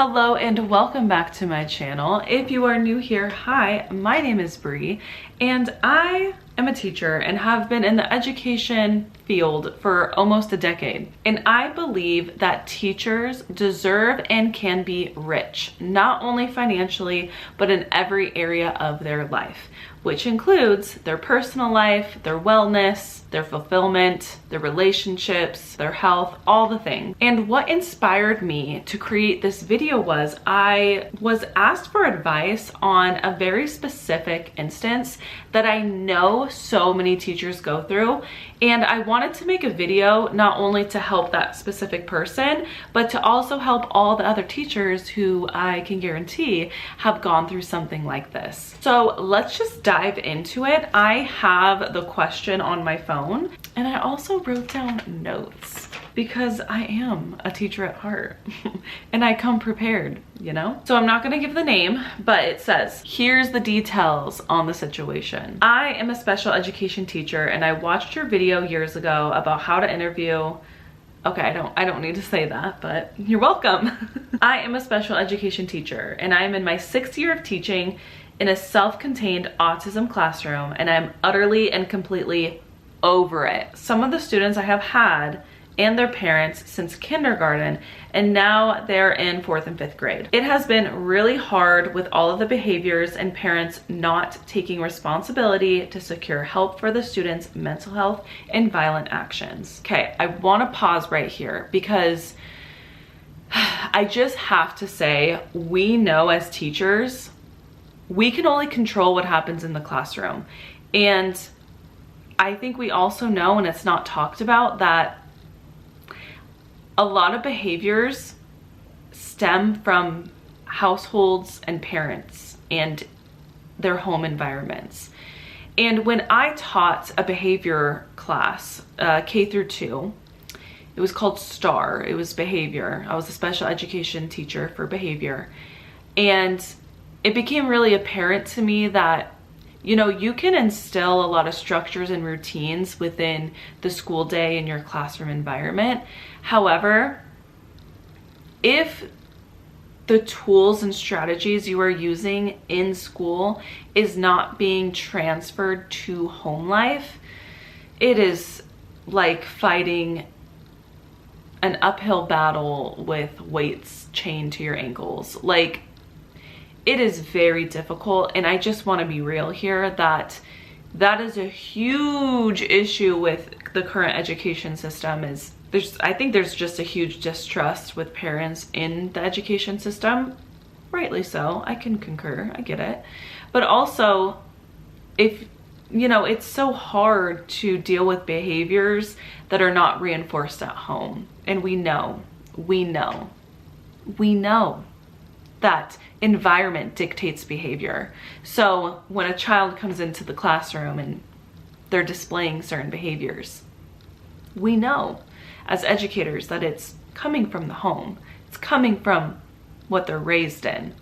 Hello and welcome back to my channel. If you are new here, hi, my name is Bree and I am a teacher and have been in the education field for almost a decade. And I believe that teachers deserve and can be rich, not only financially, but in every area of their life, which includes their personal life, their wellness, their fulfillment, their relationships, their health, all the things. And what inspired me to create this video was I was asked for advice on a very specific instance that I know so many teachers go through. And I wanted to make a video not only to help that specific person, but to also help all the other teachers who I can guarantee have gone through something like this. So let's just dive into it. I have the question on my phone and I also wrote down notes because I am a teacher at heart and I come prepared, you know? So I'm not gonna give the name, but it says, here's the details on the situation. I am a special education teacher and I watched your video years ago about how to interview. Okay, I don't need to say that, but you're welcome. I am a special education teacher and I am in my 6th year of teaching in a self-contained autism classroom and I'm utterly and completely over it. Some of the students I have had and their parents since kindergarten, and now they're in 4th and 5th grade. It has been really hard with all of the behaviors and parents not taking responsibility to secure help for the students' mental health and violent actions. Okay, I wanna pause right here because I just have to say, we know as teachers, we can only control what happens in the classroom. And I think we also know, and it's not talked about, that a lot of behaviors stem from households and parents and their home environments. And when I taught a behavior class, K through 2, it was called STAR, it was behavior. I was a special education teacher for behavior. And it became really apparent to me that, you know, you can instill a lot of structures and routines within the school day in your classroom environment. However, if the tools and strategies you are using in school is not being transferred to home life, it is like fighting an uphill battle with weights chained to your ankles. Like, it is very difficult, and I just want to be real here that that is a huge issue with the current education system. I think there's just a huge distrust with parents in the education system, rightly so. I can concur, I get it. But also, if you know, it's so hard to deal with behaviors that are not reinforced at home. And we know that environment dictates behavior. So when a child comes into the classroom and they're displaying certain behaviors, we know as educators that it's coming from the home. It's coming from what they're raised in.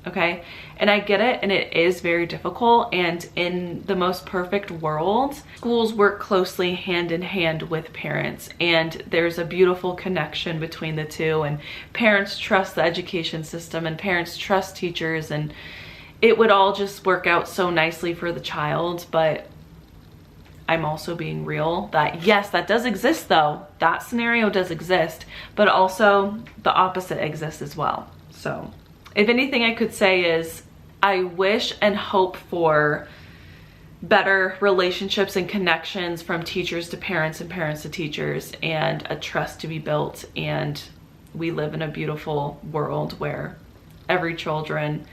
Okay? And I get it, and it is very difficult, and in the most perfect world, schools work closely hand in hand with parents, and there's a beautiful connection between the two, and parents trust the education system, and parents trust teachers, and it would all just work out so nicely for the child. But I'm also being real that yes, that does exist though. That scenario does exist, but also the opposite exists as well. So if anything I could say is I wish and hope for better relationships and connections from teachers to parents and parents to teachers, and a trust to be built. And we live in a beautiful world where every child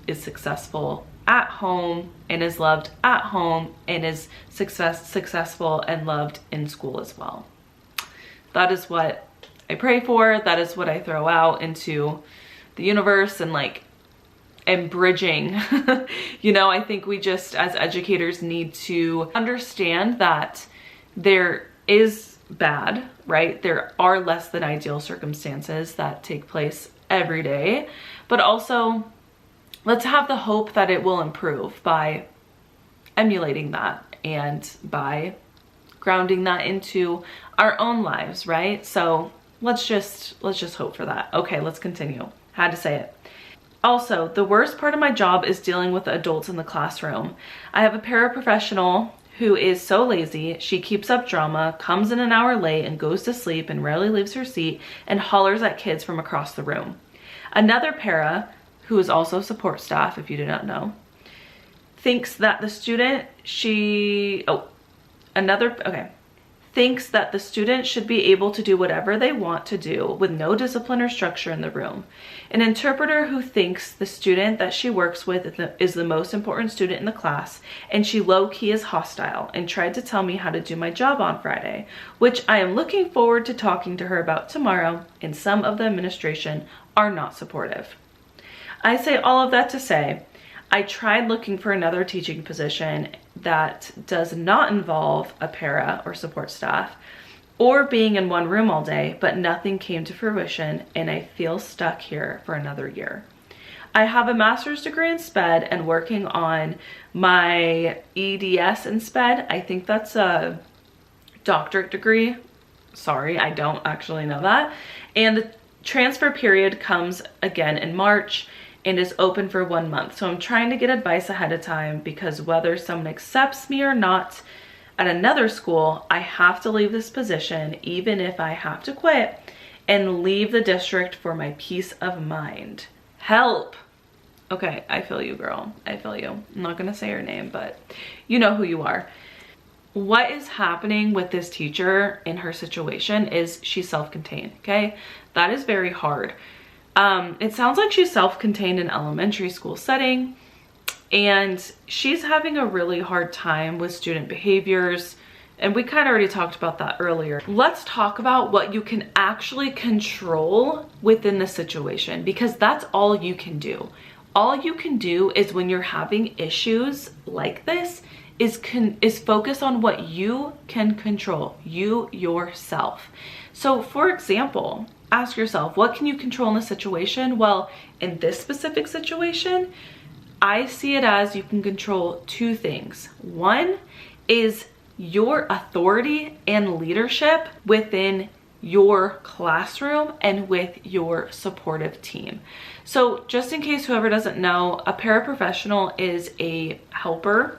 is successful at home and is loved at home and is successful and loved in school as well. That is what I pray for. That is what I throw out into the universe, and like, and bridging. You know, I think we just as educators need to understand that there is bad, right? There are less than ideal circumstances that take place every day, but also let's have the hope that it will improve by emulating that and by grounding that into our own lives, right? So let's just hope for that. Okay, let's continue. Had to say it. Also, the worst part of my job is dealing with adults in the classroom. I have a paraprofessional who is so lazy. She keeps up drama, comes in an hour late and goes to sleep and rarely leaves her seat and hollers at kids from across the room. Another para, who is also support staff, if you do not know, thinks that the student thinks that the student should be able to do whatever they want to do with no discipline or structure in the room. An interpreter who thinks the student that she works with is the most important student in the class, and she low-key is hostile and tried to tell me how to do my job on Friday, which I am looking forward to talking to her about tomorrow, and some of the administration are not supportive. I say all of that to say, I tried looking for another teaching position that does not involve a para or support staff or being in one room all day, but nothing came to fruition and I feel stuck here for another year. I have a master's degree in SPED and working on my EDS in SPED. I think that's a doctorate degree. Sorry, I don't actually know that. And the transfer period comes again in March and is open for 1 month. So I'm trying to get advice ahead of time because whether someone accepts me or not at another school, I have to leave this position even if I have to quit and leave the district for my peace of mind. Help. Okay, I feel you, girl. I feel you. I'm not gonna say your name, but you know who you are. What is happening with this teacher in her situation is she's self-contained, okay? That is very hard. It sounds like she's self-contained in elementary school setting and she's having a really hard time with student behaviors. And we kind of already talked about that earlier. Let's talk about what you can actually control within the situation because that's all you can do. All you can do is when you're having issues like this is focus on what you can control, you yourself. So for example, ask yourself, what can you control in the situation? Well, in this specific situation, I see it as you can control two things. One is your authority and leadership within your classroom and with your supportive team. So just in case whoever doesn't know, a paraprofessional is a helper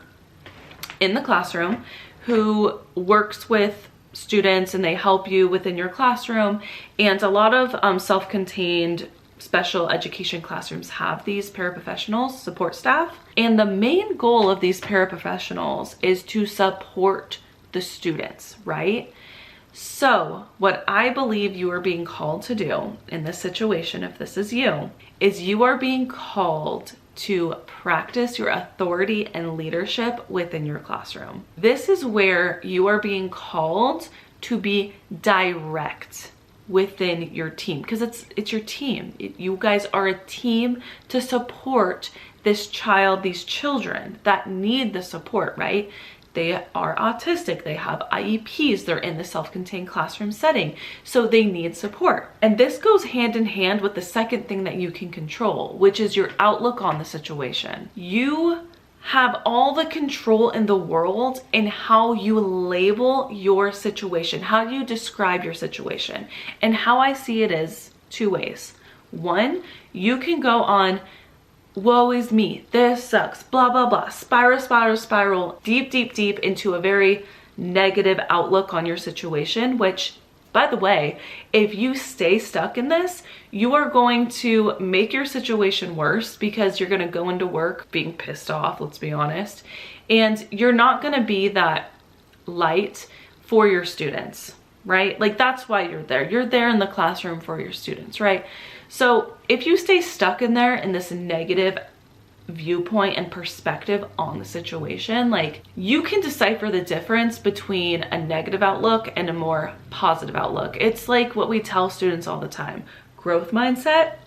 in the classroom who works with students and they help you within your classroom. And a lot of self-contained special education classrooms have these paraprofessionals, support staff. And the main goal of these paraprofessionals is to support the students, right? So what I believe you are being called to do in this situation, if this is you, is you are being called to practice your authority and leadership within your classroom. This is where you are being called to be direct within your team because it's your team. You guys are a team to support this child, these children that need the support, right? They are autistic, they have IEPs, they're in the self-contained classroom setting, so they need support. And this goes hand in hand with the second thing that you can control, which is your outlook on the situation. You have all the control in the world in how you label your situation, how you describe your situation. And how I see it is two ways. One, you can go on, woe is me, this sucks, blah, blah, blah, spiral, deep into a very negative outlook on your situation, which, by the way, if you stay stuck in this, you are going to make your situation worse because you're going to go into work being pissed off, let's be honest, and you're not going to be that light for your students, right? Like that's why you're there. You're there in the classroom for your students, right? So if you stay stuck in there in this negative viewpoint and perspective on the situation, like you can decipher the difference between a negative outlook and a more positive outlook. It's like what we tell students all the time, growth mindset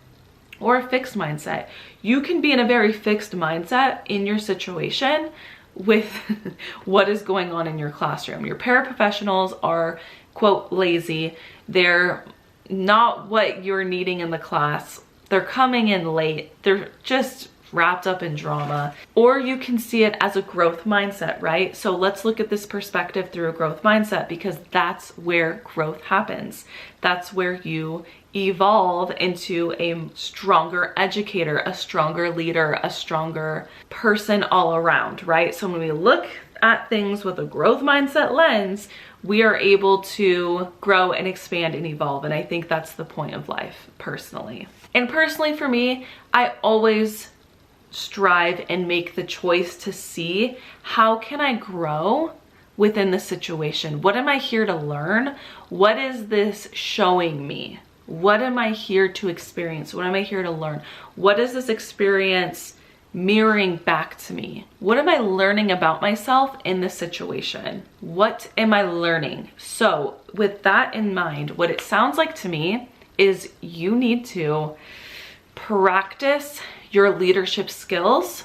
or a fixed mindset. You can be in a very fixed mindset in your situation with what is going on in your classroom. Your paraprofessionals are, quote, lazy. They're not what you're needing in the class. They're coming in late. They're just wrapped up in drama, or you can see it as a growth mindset, right? So let's look at this perspective through a growth mindset, because that's where growth happens. That's where you evolve into a stronger educator, a stronger leader, a stronger person all around, right? So when we look at things with a growth mindset lens, we are able to grow and expand and evolve. And I think that's the point of life, personally. And personally for me, I always strive and make the choice to see, how can I grow within the situation? What am I here to learn? What is this showing me? What am I here to experience? What am I here to learn? What is this experience mirroring back to me? What am I learning about myself in this situation? What am I learning? So with that in mind, what it sounds like to me is you need to practice your leadership skills,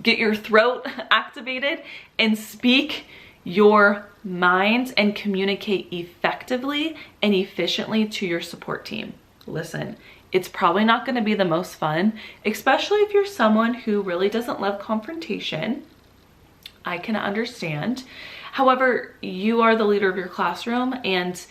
get your throat activated, and speak your mind and communicate effectively and efficiently to your support team. Listen, it's probably not going to be the most fun, especially if you're someone who really doesn't love confrontation. I can understand. However, you are the leader of your classroom, and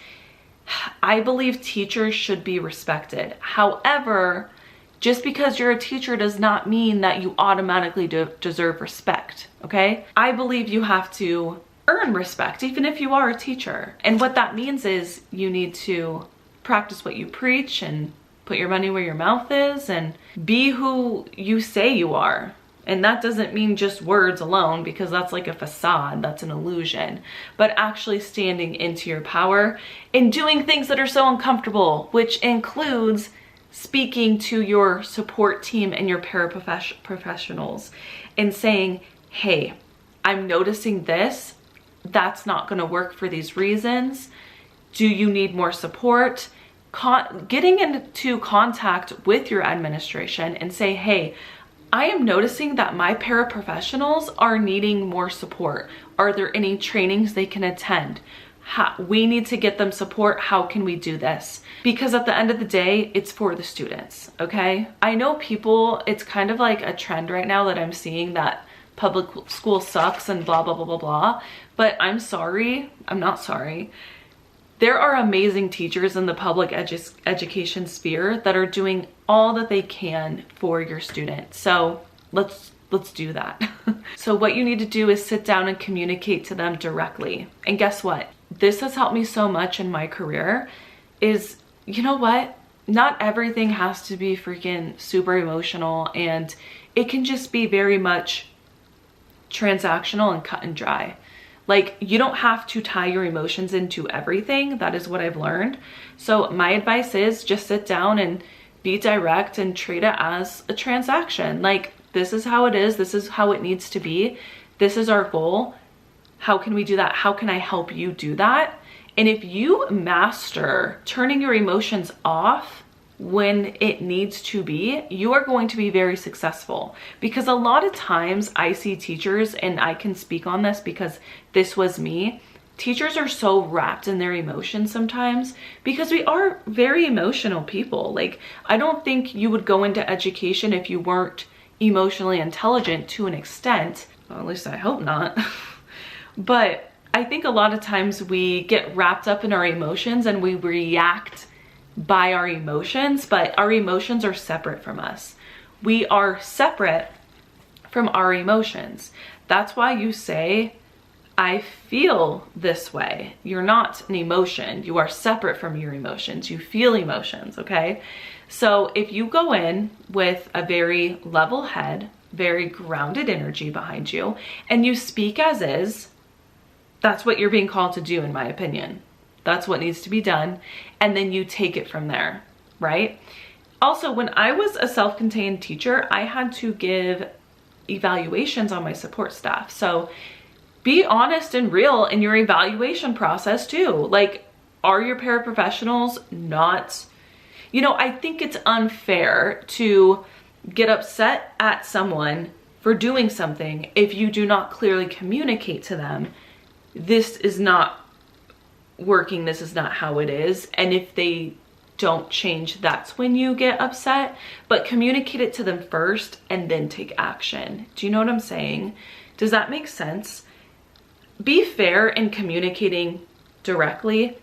I believe teachers should be respected. However, just because you're a teacher does not mean that you automatically deserve respect, okay? I believe you have to earn respect, even if you are a teacher. And what that means is you need to practice what you preach and put your money where your mouth is and be who you say you are. And that doesn't mean just words alone, because that's like a facade, that's an illusion, but actually standing into your power and doing things that are so uncomfortable, which includes speaking to your support team and your paraprofessionals and saying, hey, I'm noticing this. That's not going to work for these reasons. Do you need more support? Getting into contact with your administration and say, hey, I am noticing that my paraprofessionals are needing more support. Are there any trainings they can attend? We need to get them support. How can we do this? Because at the end of the day, it's for the students, okay? I know people, it's kind of like a trend right now that I'm seeing that public school sucks and blah, blah, blah, blah, blah. But I'm sorry, I'm not sorry. There are amazing teachers in the public education sphere that are doing all that they can for your students. So let's do that. So what you need to do is sit down and communicate to them directly. And guess what? This has helped me so much in my career is, you know what? Not everything has to be freaking super emotional, and it can just be very much transactional and cut and dry. Like, you don't have to tie your emotions into everything. That is what I've learned. So my advice is just sit down and be direct and treat it as a transaction. Like, this is how it is. This is how it needs to be. This is our goal. How can we do that? How can I help you do that? And if you master turning your emotions off when it needs to be, you are going to be very successful. Because a lot of times I see teachers, and I can speak on this because this was me, teachers are so wrapped in their emotions sometimes because we are very emotional people. Like, I don't think you would go into education if you weren't emotionally intelligent to an extent. Well, at least I hope not. But I think a lot of times we get wrapped up in our emotions and we react by our emotions, but our emotions are separate from us. We are separate from our emotions. That's why you say, I feel this way. You're not an emotion. You are separate from your emotions. You feel emotions, okay? So if you go in with a very level head, very grounded energy behind you, and you speak as is, that's what you're being called to do, in my opinion. That's what needs to be done. And then you take it from there, right? Also, when I was a self-contained teacher, I had to give evaluations on my support staff. So be honest and real in your evaluation process too. Like, are your paraprofessionals not, you know, I think it's unfair to get upset at someone for doing something if you do not clearly communicate to them, this is not working, this is not how it is. And if they don't change, that's when you get upset. But communicate it to them first and then take action. Do you know what I'm saying? Does that make sense? Be fair in communicating directly.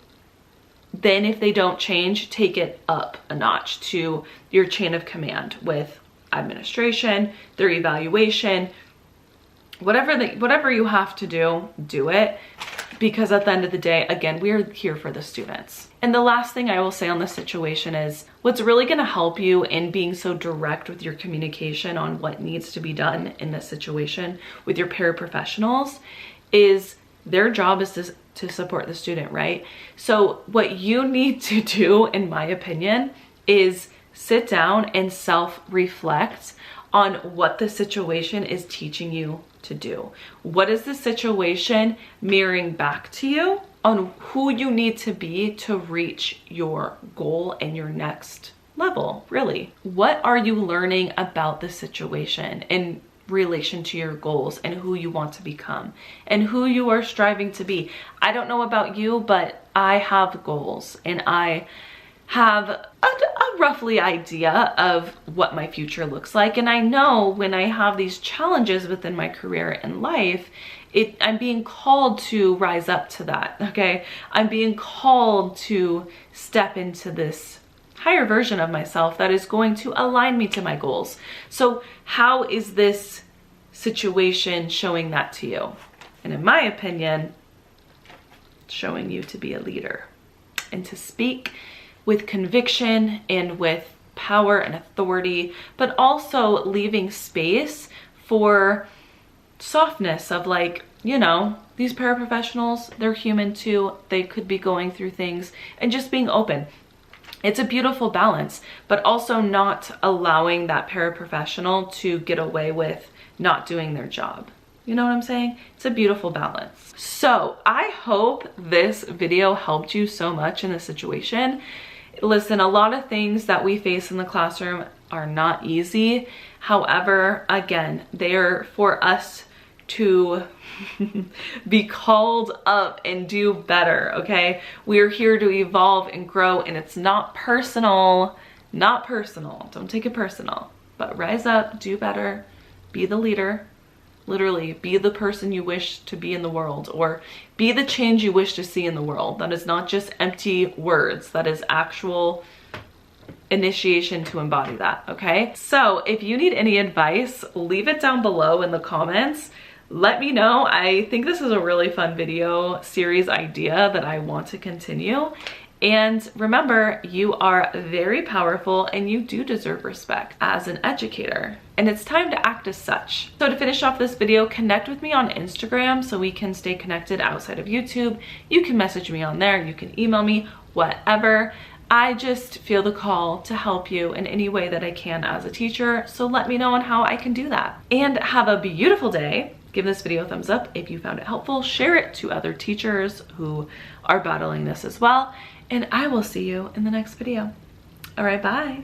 Then if they don't change, take it up a notch to your chain of command with administration, their evaluation, whatever you have to do, do it. Because at the end of the day, again, we are here for the students. And the last thing I will say on this situation is what's really going to help you in being so direct with your communication on what needs to be done in this situation with your paraprofessionals is their job is to support the student, right? So what you need to do, in my opinion, is sit down and self-reflect on what the situation is teaching you to do. What is the situation mirroring back to you on who you need to be to reach your goal and your next level, really? What are you learning about the situation in relation to your goals and who you want to become and who you are striving to be? I don't know about you, but I have goals and I have a roughly idea of what my future looks like. And I know when I have these challenges within my career and life, I'm being called to rise up to that, okay? I'm being called to step into this higher version of myself that is going to align me to my goals. So how is this situation showing that to you? And in my opinion, showing you to be a leader and to speak with conviction and with power and authority, but also leaving space for softness of, like, you know, these paraprofessionals, they're human too. They could be going through things, and just being open. It's a beautiful balance, but also not allowing that paraprofessional to get away with not doing their job. You know what I'm saying? It's a beautiful balance. So I hope this video helped you so much in this situation. Listen, a lot of things that we face in the classroom are not easy. However, again, they're for us to be called up and do better, okay? We're here to evolve and grow, and it's not personal, not personal. Don't take it personal, but rise up, do better, be the leader. Literally, be the person you wish to be in the world, or be the change you wish to see in the world. That is not just empty words. That is actual initiation to embody that, okay? So if you need any advice, leave it down below in the comments. Let me know. I think this is a really fun video series idea that I want to continue. And remember, you are very powerful and you do deserve respect as an educator. And it's time to act as such. So to finish off this video, connect with me on Instagram so we can stay connected outside of YouTube. You can message me on there, you can email me, whatever. I just feel the call to help you in any way that I can as a teacher. So let me know on how I can do that. And have a beautiful day. Give this video a thumbs up if you found it helpful. Share it to other teachers who are battling this as well. And I will see you in the next video. All right, bye.